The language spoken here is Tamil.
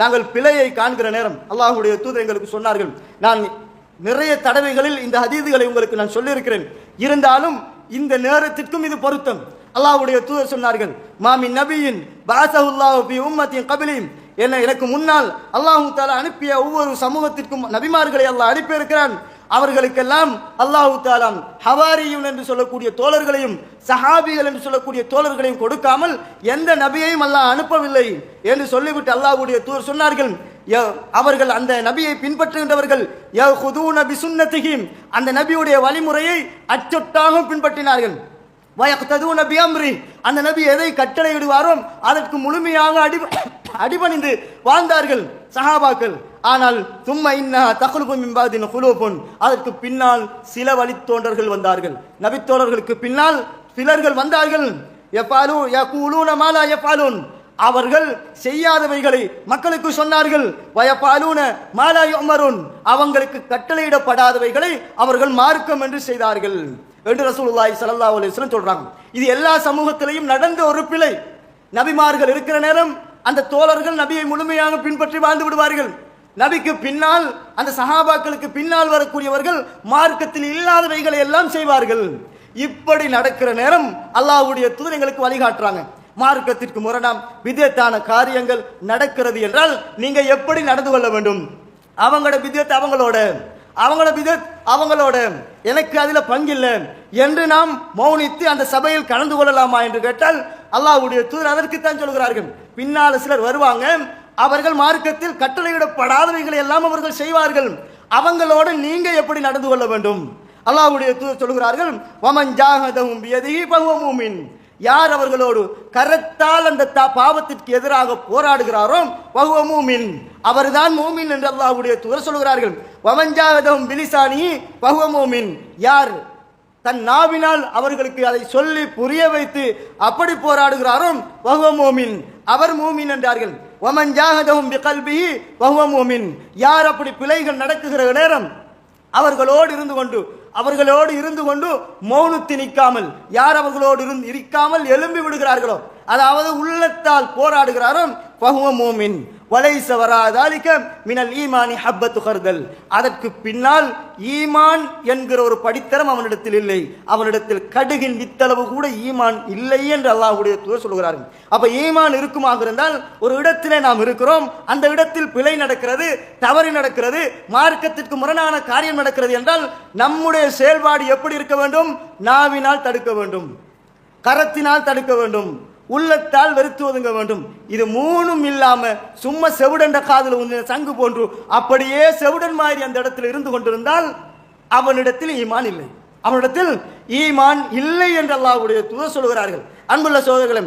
நாங்கள் பிழையை காண்கிற நேரம் அல்லாஹ்வுடைய தூதர் எங்களுக்கு சொன்னார்கள். நான் நிறைய தடவைகளில் இந்த ஹதீதுகளை உங்களுக்கு நான் சொல்லியிருக்கிறேன். இருந்தாலும் இந்த நேரத்திற்கும் இது பொருத்தம். அல்லாஹ்வுடைய தூதர் சொன்னார்கள், மாமின் நபியின் பஅஸஹுல்லாஹு ஃபீ உம்மத்தின் கபிலின், எனக்கு முன்னால் அல்லாஹ் தஆலா அனுப்பிய ஒவ்வொரு சமூகத்திற்கும் நபிமார்களை அல்லாஹ் அனுப்பி இருக்கிறான். அவர்களுக்கெல்லாம் அல்லாஹ் தஆலா ஹவாரியூன் என்று சொல்லக்கூடிய தோழர்களையும் சஹாபிகள் என்று சொல்லக்கூடிய தோழர்களையும் கொடுக்காமல் எந்த நபியையும் அல்லாஹ் அனுப்பவில்லை என்று சொல்லிவிட்டு அல்லாஹ்வுடைய தூதர் சொன்னார்கள், அவர்கள் அந்த நபியை பின்பற்றுகின்றவர்கள் யஹுதூன பிசுன்னதிஹி, அந்த நபியுடைய வழிமுறையை அச்சொட்டாக பின்பற்றினார்கள். வயக்ததூன பிஅம்ரி, அந்த நபி எதை கட்டளையிடுவாரோ அதற்கு முழுமையாக அடிபணிந்து வாழ்ந்தார்கள் சஹாபாக்கள். ஆனால் சும்மா இன்னஹா தக்லுபு மின் பாதின் குலூபுன், அதற்கு பின்னால் சில வழித்தோன்றர்கள் வந்தார்கள். நபித்தோழர்களுக்கு பின்னால் சிலர்கள் வந்தார்கள். யகூலூன மா லா யஃஅலூன், அவர்கள் செய்யாதவைகளை மக்களுக்கு சொன்னார்கள். வயஃஅலூன மா லா யுஅமரூன், அவங்களுக்கு கட்டளையிடப்படாதவைகளை அவர்கள் மார்க்கம் என்று செய்தார்கள் என்று ரசூலுல்லாஹி ஸல்லல்லாஹு அலைஹி வஸல்லம் சொல்றாங்க. இது எல்லா சமூகத்திலையும் நடந்த ஒரு பிழை. நபிமார்கள் இருக்கிற நேரம் அந்த தோழர்கள் நபியை முழுமையாக பின்பற்றி வாழ்ந்து விடுவார்கள். நபிக்கு பின்னால் அந்த சஹாபாக்களுக்கு பின்னால் வரக்கூடியவர்கள் மார்க்கத்தில் இல்லாதவைகளை எல்லாம் செய்வார்கள். இப்படி நடக்கிற நேரம் அல்லாஹ்வுடைய தூதர் எங்களுக்கு வழிகாட்டுறாங்க. மார்க்கத்திற்கு முரணாம் விதத்தான காரியங்கள் நடக்கிறது என்றால் நீங்க எப்படி நடந்து கொள்ள வேண்டும்? அவங்களோட விதத் அவங்களோட, அவங்களோட விதத் அவங்களோட, எனக்கு அதில் பங்கில்லை என்று நாம் மௌனித்து அந்த சபையில் கலந்து கொள்ளலாமா என்று கேட்டால் அல்லாஹ்வுடைய தூதர் அதற்குத்தான் சொல்கிறார்கள். பின்னால் சிலர் வருவாங்க, அவர்கள் மார்க்கத்தில் கட்டளையிடப்படாதவைகளை எல்லாம் அவர்கள் செய்வார்கள். அவங்களோடு நீங்க எப்படி நடந்து கொள்ள வேண்டும்? அல்லாஹ்வுடைய தூதர் சொல்கிறார்கள், வமன் ஜாஹதஹும் பியதிஹி ஃபஹுவ மூமின், யார் அவர்களோடு கரத்தால் அந்த பாவத்திற்கு எதிராக போராடுகிறாரோ ஃபஹுவ மூமின், அவர்தான் மூமின் என்று அல்லாஹ்வுடைய தூதர் சொல்கிறார்கள். வமன் ஜாஹதஹும் பிலிசானிஹி ஃபஹுவ மூமின், யார் தன் நாவினால் அவர்களுக்கு அதை சொல்லி புரிய வைத்து அப்படி போராடுகிறாரோ ஃபஹுவ மூமின், அவர் மூமின் என்றார்கள். வமன் ஜாஹதஹும் பிகல்பிஹி ஃபஹுவ மூமின், யார் அப்படி பிழைகள் நடக்குகிற நேரம் அவர்களோடு இருந்து கொண்டு மௌனத்தி நிற்காமல், யார் அவர்களோடு இருக்காமல் எழும்பி விடுகிறார்களோ, அதாவது உள்ளத்தால் போராடுகிறாரோ ஃபஹுவ மூமின். வலைஸ வரா ذلك மினல் ஈமானி ஹப்பத்து ஹர்தல், அதற்கு பின்னால் ஈமான் என்கிற ஒரு படித்தரம் அவனிடத்தில் இல்லை, அவனிடத்தில் கடுகின் வித்தளவு கூட ஈமான் இல்லை என்று அல்லாஹ்வுடைய தூதர் சொல்கிறார்கள். அப்ப ஈமான் இருக்குமாக இருந்தால் ஒரு இடத்திலே நாம் இருக்கிறோம், அந்த இடத்தில் பிழை நடக்கிறது, தவறு நடக்கிறது, மார்க்கத்திற்கு முரணான காரியம் நடக்கிறது என்றால் நம்முடைய செயல்பாடு எப்படி இருக்க வேண்டும்? நாவினால் தடுக்க வேண்டும், கரத்தினால் தடுக்க வேண்டும், உள்ளத்தால் வெறுத்து ஒதுங்க வேண்டும். இது மூணும் இல்லாம சும்மா செவுடண்ட காதல் சங்கு போன்று அப்படியே செவுடன் மாதிரி அந்த இடத்தில் இருந்து கொண்டிருந்தால் அவனிடத்தில் ஈமான் இல்லை, அவனிடத்தில் ஈமான் இல்லை என்று அல்லாஹ்வுடைய தூதர் சொல்கிறார்கள். அன்புள்ள சகோதரர்களே,